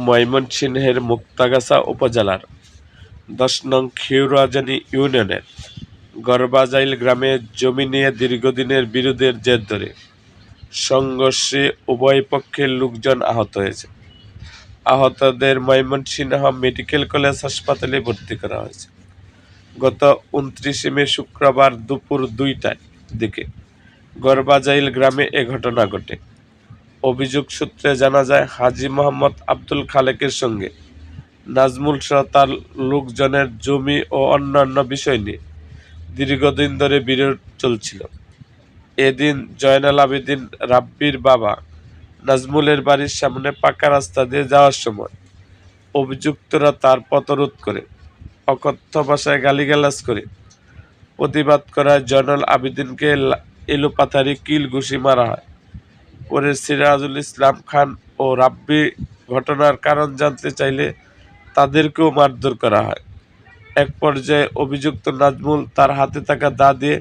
ময়মনসিংহের মুক্তাগাছা উপজেলার ১০ নং খিওরাজানি ইউনিয়নের গড়বাজাইল গ্রামে জমি নিয়ে দীর্ঘদিনের বিরোধের জের ধরে সংঘর্ষে উভয় পক্ষের লোকজন আহত হয়েছে। আহতদের ময়মনসিংহ মেডিকেল কলেজ হাসপাতালে ভর্তি করা হয়েছে। গত ২৯ মে শুক্রবার দুপুর ২টার দিকে গড়বাজাইল গ্রামে এ ঘটনা ঘটে। অভিযোগ সূত্রে জানা যায়, হাজী মোহাম্মদ আব্দুল খালেকের সঙ্গে নাজমুল সহ তার লোকজনের জমি ও অন্যান্য বিষয় নিয়ে দীর্ঘদিন ধরে বিরোধ চলছিল। এদিন জয়নাল আবেদিন রাব্বির বাবা নাজমুলের বাড়ির সামনে পাকা রাস্তা দিয়ে যাওয়ার সময় অভিযুক্তরা তার পথ রোধ করে অকথ্য ভাষায় গালিগালাজ করে প্রতিবাদ করায় জয়নাল আবেদিনকে এলোপাথারি কিল ঘুষি মারা হয়। পরে সিরাজুল ইসলাম খান ও রাব্বি ঘটনার কারণ জানতে চাইলে তাদেরকেও মারধর করা হয়। এক পর্যায়ে অভিযুক্ত নাজমুল তার হাতে থাকা দা দিয়ে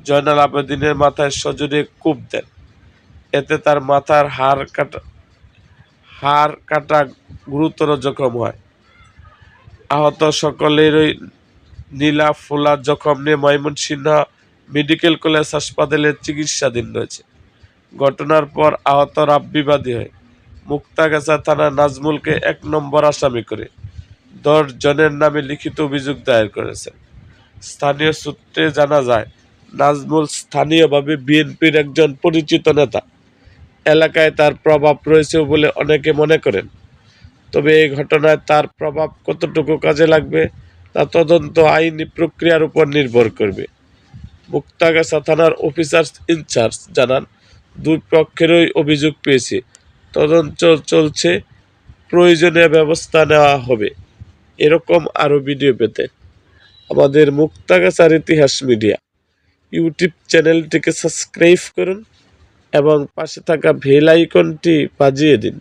জয়নাল আবেদিনের মাথায় সজোরে কোপ দেন। এতে তার মাথার হাড় কাটা গুরুতর জখম হয়। আহত সকলেরই নীলা ফোলা জখম নিয়ে ময়মনসিংহ মেডিকেল কলেজ হাসপাতালে চিকিৎসাধীন রয়েছে। ঘটনার পর আহত রাব্বি বাদী হয়ে মুক্তাগাছা থানা নাজমুলকে ১ নম্বর আসামি করে ১০ জনের নামে লিখিত অভিযোগ দায়ের করেছেন। স্থানীয় সূত্রে জানা যায়, নাজমুল স্থানীয়ভাবে বিএনপির একজন পরিচিত নেতা। এলাকায় তার প্রভাব রয়েছে বলে অনেকে মনে করেন। তবে এই ঘটনায় তার প্রভাব কতটুকু কাজে লাগবে তা তদন্ত আইনি প্রক্রিয়ার উপর নির্ভর করবে। মুক্তাগাছা থানার অফিসার ইনচার্জ জানান, দুই পক্ষেরই অভিযোগ পেয়েছে, তদন্ত চলছে, প্রয়োজনীয় ব্যবস্থা নেওয়া হবে। এরকম আরও ভিডিও পেতে আমাদের মুক্তাগাছার ইতিহাস মিডিয়া ইউটিউব চ্যানেলটিকে সাবস্ক্রাইব করুন এবং পাশে থাকা বেল আইকনটি বাজিয়ে দিন।